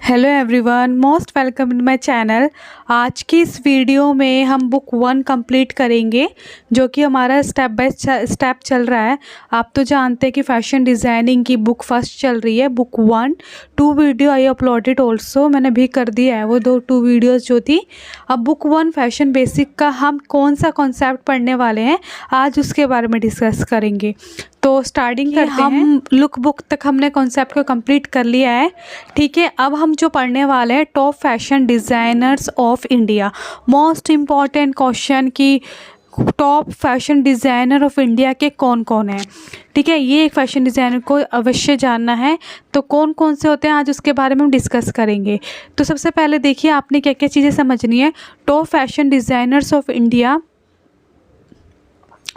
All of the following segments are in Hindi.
Hello everyone, most welcome in my channel. आज की इस वीडियो में हम बुक 1 कंप्लीट करेंगे, जो कि हमारा स्टेप बाय स्टेप चल रहा है। आप तो जानते हैं कि फैशन डिज़ाइनिंग की बुक फर्स्ट चल रही है। Book 1 2 video I uploaded also, मैंने भी कर दिया है वो 2 वीडियोज़ जो थी। अब बुक 1 फैशन बेसिक का हम कौन सा कॉन्सेप्ट पढ़ने वाले हैं, आज उसके बारे में डिस्कस करेंगे। तो स्टार्टिंग करते हैं। हम लुक बुक तक हमने कॉन्सेप्ट को कंप्लीट कर लिया है, ठीक है। अब हम जो पढ़ने वाले हैं, top fashion designers of India. Most important question कि top fashion designer of India के कौन कौन हैं, ठीक है। ये एक फैशन डिज़ाइनर को अवश्य जानना है। तो कौन कौन से होते हैं, आज उसके बारे में हम डिस्कस करेंगे। तो सबसे पहले देखिए, आपने क्या क्या चीज़ें समझनी है। Top fashion designers of India,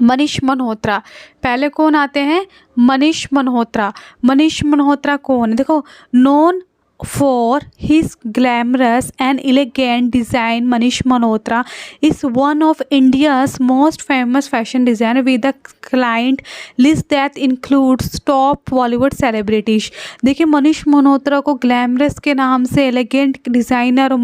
Manish Malhotra. पहले कौन आते हैं? मनीष मल्होत्रा। मनीष मल्होत्रा कौन है? देखो, known for his glamorous and elegant design, Manish Malhotra is one of India's most famous fashion designer with the client list that includes top Bollywood celebrities. देखिए, मनीष मल्होत्रा को ग्लैमरस के नाम से, एलिगेंट डिज़ाइनर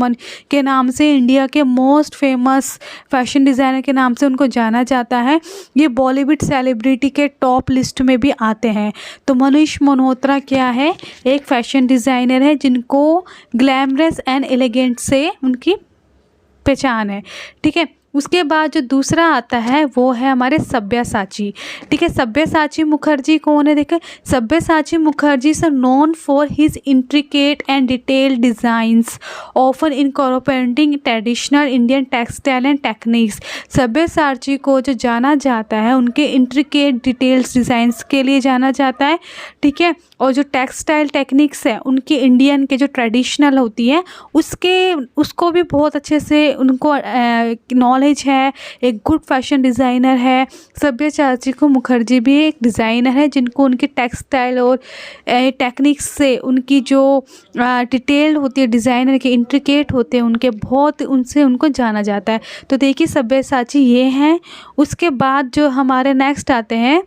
के नाम से, इंडिया के मोस्ट फेमस फैशन डिज़ाइनर के नाम से उनको जाना जाता है। ये बॉलीवुड सेलिब्रिटी के टॉप लिस्ट में भी आते हैं। तो मनीष मल्होत्रा क्या है? एक फैशन डिज़ाइनर है जिनको ग्लैमरस एंड एलिगेंट से उनकी पहचान है, ठीक है। उसके बाद जो दूसरा आता है वो है हमारे सब्यसाची, ठीक है। सब्यसाची मुखर्जी कौन है? देखें, Sabyasachi Mukherjee is known for his intricate and detailed designs often incorporating traditional Indian textile and techniques. Sabyasachi को जो जाना जाता है उनके इंट्रिकेट डिटेल्स डिज़ाइंस के लिए जाना जाता है, ठीक है। और जो टेक्सटाइल टेक्निक्स है उनकी, इंडियन के जो ट्रेडिशनल होती है उसको भी बहुत अच्छे से उनको नॉलेज है। एक गुड फैशन डिज़ाइनर है। सब्यसाची को मुखर्जी भी एक डिज़ाइनर है जिनको उनके टेक्सटाइल और टेक्निक्स से, उनकी जो डिटेल्ड होती है डिज़ाइनर के, इंट्रिकेट होते हैं उनके, बहुत उनसे उनको जाना जाता है। तो देखिए, सब्यसाची ये हैं। उसके बाद जो हमारे नेक्स्ट आते हैं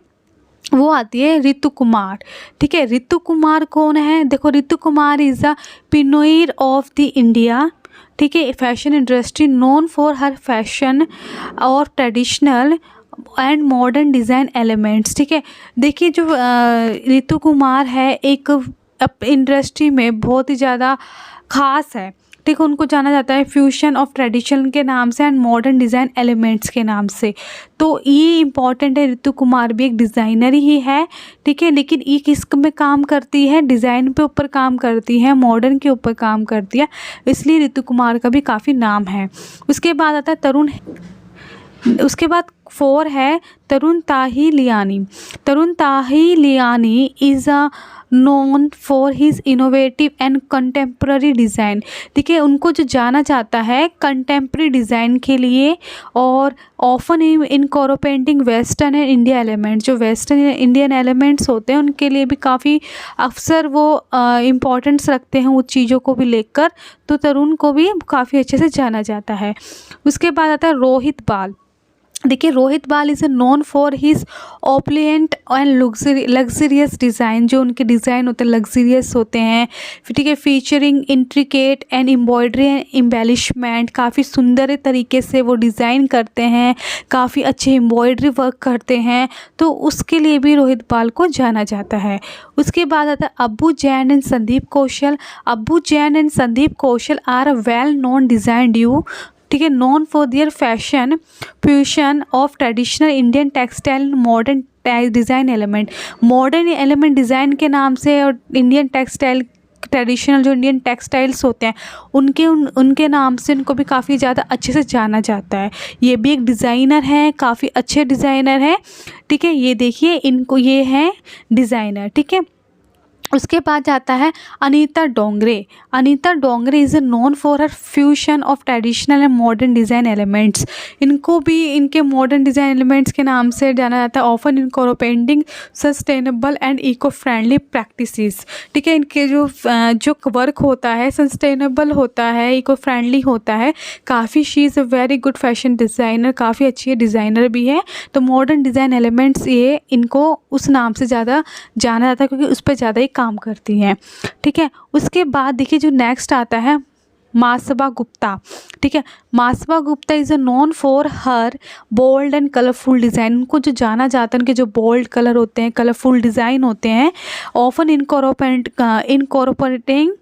वो आती है ऋतु कुमार, ठीक है। ऋतु कुमार कौन है? देखो, Ritu Kumar is a pioneer of the India, ठीक है। Fashion industry known for her fashion और traditional and modern design elements, ठीक है। देखिए, जो ऋतु कुमार है एक इंडस्ट्री में बहुत ही ज़्यादा ख़ास है, ठीक है। उनको जाना जाता है फ्यूशन ऑफ ट्रेडिशन के नाम से एंड मॉडर्न डिज़ाइन एलिमेंट्स के नाम से। तो ये इम्पॉर्टेंट है। ऋतु कुमार भी एक डिज़ाइनर ही है, ठीक है। लेकिन ये किस में काम करती है? डिज़ाइन पे ऊपर काम करती है, मॉडर्न के ऊपर काम करती है, इसलिए ऋतु कुमार का भी काफ़ी नाम है। उसके बाद आता है तरुण। उसके बाद 4 है Tarun Tahiliani. Tarun Tahiliani is a known for his innovative and contemporary design, ठीक है। उनको जो जाना जाता है कंटेम्प्रेरी डिज़ाइन के लिए, और often incorporating western and India elements, जो वेस्टर्न इंडियन एलिमेंट्स होते हैं उनके लिए भी काफ़ी अक्सर वो इम्पोर्टेंस रखते हैं उस चीज़ों को भी लेकर। तो तरुण को भी काफ़ी अच्छे से जाना जाता है। उसके बाद आता है रोहित बाल। देखिए, Rohit Bal is known for his opulent and luxurious design. जो उनके डिज़ाइन होते हैं लग्जरियस होते हैं, ठीक है। Featuring intricate and embroidery and embellishment, काफ़ी सुंदर तरीके से वो डिज़ाइन करते हैं, काफ़ी अच्छे एम्ब्रॉयडरी वर्क करते हैं। तो उसके लिए भी रोहित बाल को जाना जाता है। उसके बाद आता है अब्बू Jain and Sandeep Kaushal. Abu Jain and Sandeep Kaushal are a well known design duo, ठीक है, known for their fashion fusion of traditional Indian textile modern design element. Modern element design के नाम से और इंडियन टेक्सटाइल, ट्रेडिशनल जो इंडियन टेक्सटाइल्स होते हैं उनके नाम से उनको भी काफ़ी ज़्यादा अच्छे से जाना जाता है। ये भी एक डिज़ाइनर हैं, काफ़ी अच्छे डिज़ाइनर हैं, ठीक है। ये देखिए, इनको ये हैं डिज़ाइनर, ठीक है। उसके बाद जाता है Anita Dongre. Anita Dongre is known for her fusion of traditional and modern design elements. इनको भी इनके मॉडर्न डिज़ाइन एलिमेंट्स के नाम से जाना जाता है। Often incorporating sustainable and eco friendly practices, ठीक है। इनके जो वर्क होता है सस्टेनेबल होता है, इको फ्रेंडली होता है काफ़ी। She is a very good fashion designer, काफ़ी अच्छी डिज़ाइनर भी है। तो मॉडर्न डिज़ाइन एलिमेंट्स ये इनको उस नाम से ज़्यादा जाना जाता है क्योंकि उस पर ज़्यादा ही काम करती हैं। ठीक है, उसके बाद देखिए जो नेक्स्ट आता है मासबा गुप्ता। ठीक है, Masaba Gupta is a known for her bold and colourful design. उनको जो जाना जाता है उनके जो बोल्ड कलर होते हैं, कलरफुल डिज़ाइन होते हैं, often incorporating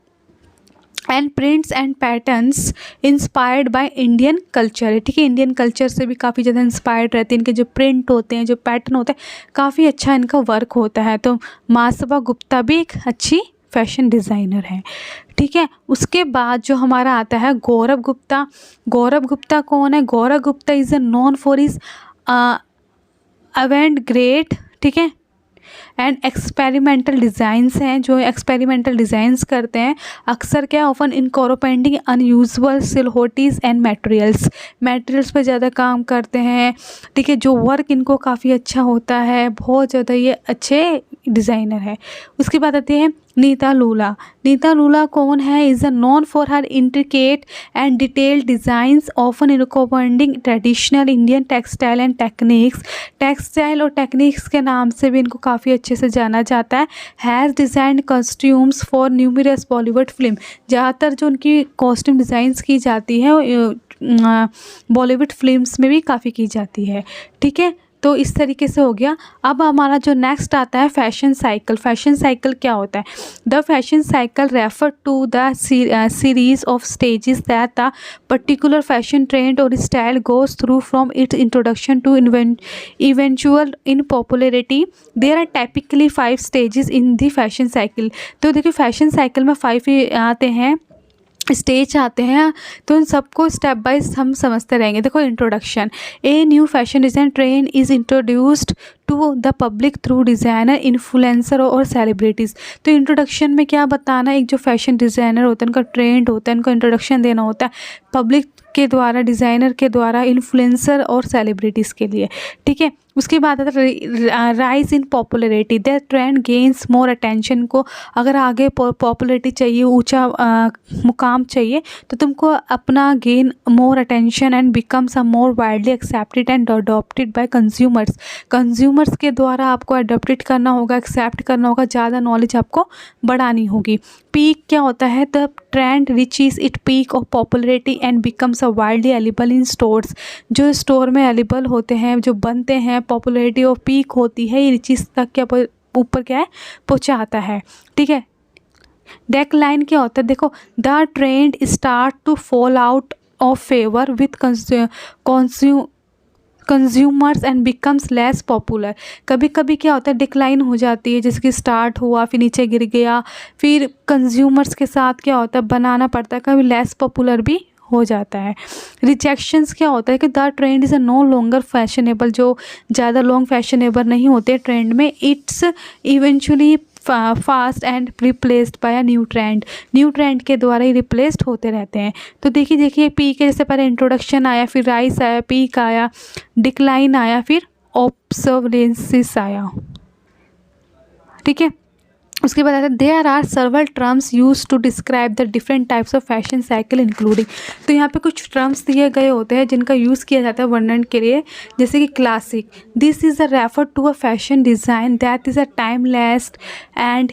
and prints and patterns inspired by Indian culture. ठीक है, इंडियन कल्चर से भी काफ़ी ज़्यादा इंस्पायर्ड रहते हैं। इनके जो प्रिंट होते हैं, जो पैटर्न होते हैं, काफ़ी अच्छा इनका वर्क होता है। तो मासबा गुप्ता भी एक अच्छी फैशन डिज़ाइनर है। ठीक है, उसके बाद जो हमारा आता है गौरव गुप्ता। गौरव गुप्ता कौन है? Gaurav Gupta is a known for his avant garde, ठीक है, एंड एक्सपेरिमेंटल डिज़ाइंस हैं, जो एक्सपेरिमेंटल डिज़ाइंस करते हैं। अक्सर क्या often incorporating unusual silhouettes and materials पर ज़्यादा काम करते हैं। ठीक है, जो वर्क इनको काफ़ी अच्छा होता है, बहुत ज़्यादा ये अच्छे डिज़ाइनर है। उसके बाद आते हैं नीता लूला। नीता लूला कौन है? Is a known for her intricate and detailed designs often incorporating traditional Indian textile and techniques. Textile और टेक्निक्स के नाम से भी इनको काफ़ी अच्छे से जाना जाता है। Has designed costumes for numerous Bollywood film. ज़्यादातर जो उनकी कॉस्ट्यूम डिज़ाइंस की जाती है बॉलीवुड फिल्म्स में भी काफ़ी की जाती है। ठीक है, तो इस तरीके से हो गया। अब हमारा जो नेक्स्ट आता है फैशन साइकिल। फैशन साइकिल क्या होता है? The fashion cycle refer to the series of stages that the particular fashion trend और style goes through from its introduction to eventual in popularity. There are typically 5 stages in the fashion cycle. तो देखिए फैशन साइकिल में 5 आते हैं, स्टेज आते हैं, तो उन सबको स्टेप बाय हम समझते रहेंगे। देखो introduction, a new fashion design trend is introduced to the public through designer, influencer और सेलिब्रिटीज़। तो इंट्रोडक्शन में क्या बताना, एक जो फैशन डिज़ाइनर होता है उनका ट्रेंड होता है, उनको इंट्रोडक्शन देना होता है पब्लिक के द्वारा, डिज़ाइनर के द्वारा, इन्फ्लुएंसर और सेलिब्रिटीज़ के लिए। ठीक है, उसके बाद आता है rise in popularity. That trend gains more attention. को अगर आगे पॉपुलरिटी चाहिए, ऊंचा मुकाम चाहिए, तो तुमको अपना gain more attention and becomes a more widely accepted and adopted by consumers. Consumers के द्वारा आपको अडॉप्टेड करना होगा, एक्सेप्ट करना होगा, ज़्यादा नॉलेज आपको बढ़ानी होगी। पीक क्या होता है? The trend reaches it peak of popularity and becomes a widely available in stores. जो स्टोर में अवेलेबल होते हैं, जो बनते हैं, पॉपुलरिटी और पीक होती है, ये रिचेस तक क्या ऊपर क्या है पहुँचाता है। ठीक है, डेक्लाइन क्या होता है? देखो the trend start to fall out of favour with consumers and becomes less popular. कभी कभी क्या होता है डिक्लाइन हो जाती है, जैसे कि स्टार्ट हुआ फिर नीचे गिर गया, फिर कंज्यूमर्स के साथ क्या होता है बनाना पड़ता है, कभी लेस पॉपुलर भी हो जाता है। रिजेक्शंस क्या होता है कि the trend is a no longer fashionable. जो ज़्यादा लॉन्ग फैशनेबल नहीं होते ट्रेंड में, it's eventually fast and replaced by a new trend. New trend के द्वारा ही रिप्लेस्ड होते रहते हैं। तो देखिए पी के जैसे पहले इंट्रोडक्शन आया, फिर राइस आया, पीक आया, डिक्लाइन आया, फिर ऑब्सर्वेंसिस आया। ठीक है, उसके बाद आता है there are several terms use to describe the different types of fashion cycle including. तो यहाँ पे कुछ टर्म्स दिए गए होते हैं जिनका यूज़ किया जाता है वर्णन के लिए, जैसे कि classic, this is a refer to a fashion design that is a timeless and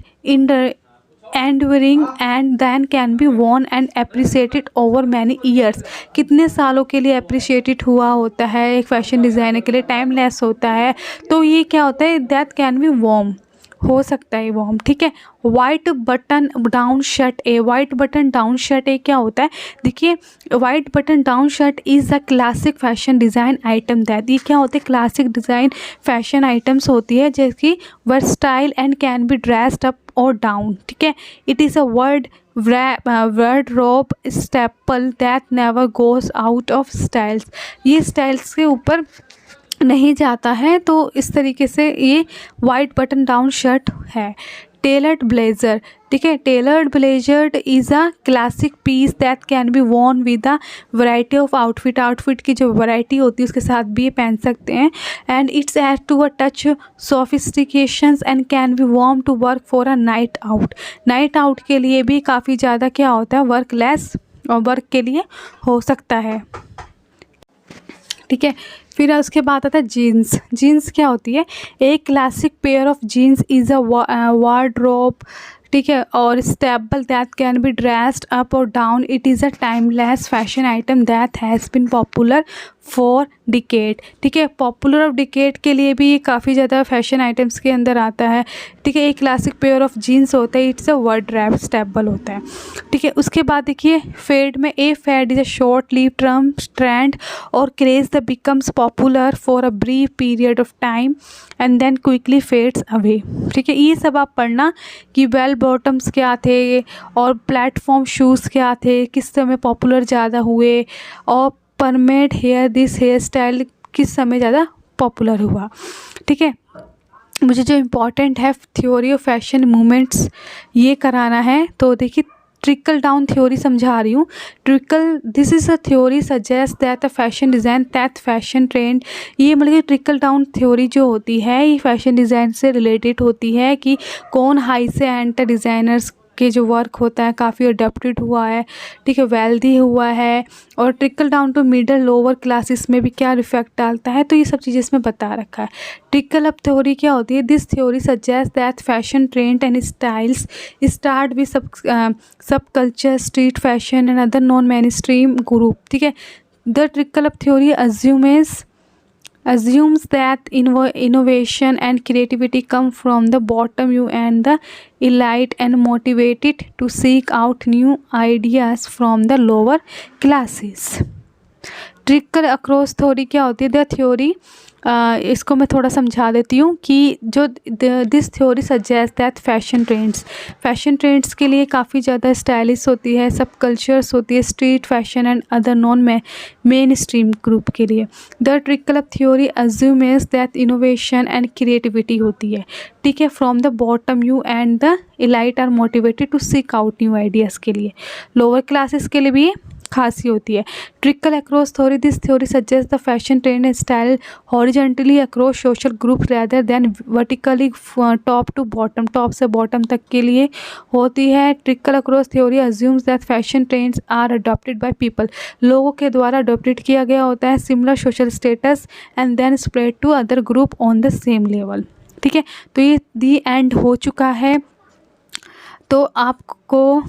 enduring and then can be worn and appreciated over many years। कितने सालों के लिए अप्रिशिएटेड हुआ होता है एक फैशन डिज़ाइनर के लिए, टाइमलेस होता है। तो ये क्या होता है? दैट कैन बी वॉर्म, हो सकता है वॉर्म। ठीक है, वाइट बटन डाउन शर्ट ए। वाइट बटन डाउन शर्ट ए क्या होता है? देखिए white button down shirt is a classic fashion design item that. ये क्या होते हैं? क्लासिक डिज़ाइन फैशन आइटम्स होती है जैसे versatile and can be dressed up और डाउन। ठीक है, it is a wardrobe staple that never goes out of styles। ये स्टाइल्स के ऊपर नहीं जाता है, तो इस तरीके से ये वाइट बटन डाउन शर्ट है। टेलर्ड ब्लेजर, ठीक है, tailored blazer is a classic piece that can be worn with a variety of outfit. Outfit की जो वैरायटी होती है उसके साथ भी ये पहन सकते हैं। And it's add to a touch sophistications and can be warm to work for a night out. Night out के लिए भी काफ़ी ज़्यादा क्या होता है वर्क लेस और वर्क के लिए हो सकता है। ठीक है, फिर उसके बाद आता है जीन्स। जीन्स क्या होती है? एक classic pair of jeans is a wardrobe ठीक है, और stable that can be dressed up और down, it is a timeless fashion item that has been popular for decade. ठीक है, पॉपुलर ऑफ डिकेड के लिए भी ये काफ़ी ज़्यादा फैशन आइटम्स के अंदर आता है। ठीक है, एक क्लासिक पेयर ऑफ जीन्स होता है, इट्स अ वर्ड्रोब स्टेबल होता है। ठीक है, उसके बाद देखिए फेड में, a fad is a short live term trend और craze the becomes popular for a brief period of time and then quickly fades away. ठीक है, ये सब आप पढ़ना कि बेल बॉटम्स क्या थे और प्लेटफॉर्म शूज़ क्या थे, किस समय पॉपुलर ज़्यादा हुए, और परमेड हेयर दिस हेयर स्टाइल किस समय ज़्यादा पॉपुलर हुआ। ठीक है, मुझे जो इम्पोर्टेंट है थ्योरी ऑफ फैशन मूवमेंट्स ये कराना है। तो देखिए ट्रिकल डाउन थ्योरी समझा रही हूँ। Trickle, this is a theory suggest that a fashion design that fashion trend, ये मतलब कि ट्रिकल डाउन थ्योरी जो होती है ये फैशन डिज़ाइन से रिलेटेड होती है कि कौन हाई से एंड तक डिज़ाइनर्स के जो वर्क होता है काफ़ी अडेप्टेड हुआ है। ठीक है, वेल्दी हुआ है, और trickle down to middle lower classes में भी क्या इफेक्ट डालता है, तो ये सब चीज़ें इसमें बता रखा है। ट्रिकल अप थ्योरी क्या होती है, this theory suggest that fashion trend and styles start with sub culture street fashion and other non main stream group. ठीक है, the trickle up theory assumes that innovation and creativity come from the bottom you and the elite and motivated to seek out new ideas from the lower classes। Trickle across theory क्या होती है, द थ्योरी, इसको मैं थोड़ा समझा देती हूँ कि जो this theory suggest that fashion trends के लिए काफ़ी ज़्यादा स्टाइलिश होती है, सब कल्चर्स होती है, street fashion and other non main stream group के लिए। The trickle up theory assumes that innovation and creativity होती है। ठीक है, from the bottom you and the elite are motivated to seek out new ideas के लिए, लोअर क्लासेस के लिए भी खासी होती है। Trickle across theory, this theory suggest the fashion trend and style horizontally across social group rather than vertically top to bottom, top से बॉटम तक के लिए होती है। Trickle across theory assumes that fashion trends are adopted by people, लोगों के द्वारा अडॉप्टेड किया गया होता है similar social status and then spread to other group on the same level. ठीक है, तो ये दी एंड हो चुका है। तो आपको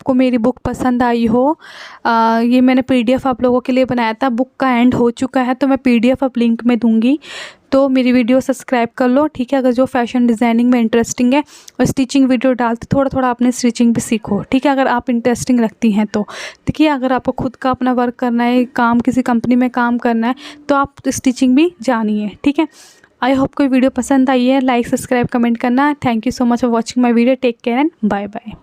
मेरी बुक पसंद आई हो, ये मैंने पीडीएफ आप लोगों के लिए बनाया था, बुक का एंड हो चुका है, तो मैं पीडीएफ अब लिंक में दूंगी, तो मेरी वीडियो सब्सक्राइब कर लो। ठीक है, अगर जो फैशन डिज़ाइनिंग में इंटरेस्टिंग है और स्टिचिंग वीडियो डालते थोड़ा थोड़ा आपने स्टिचिंग भी सीखो। ठीक है, अगर आप इंटरेस्टिंग रखती हैं तो देखिए, अगर आपको खुद का अपना वर्क करना है, काम किसी कंपनी में काम करना है, तो आप स्टिचिंग भी जानिए। ठीक है, आई होप कोई वीडियो पसंद आई है, लाइक सब्सक्राइब कमेंट करना। Thank you so much for watching my video, take care and bye bye.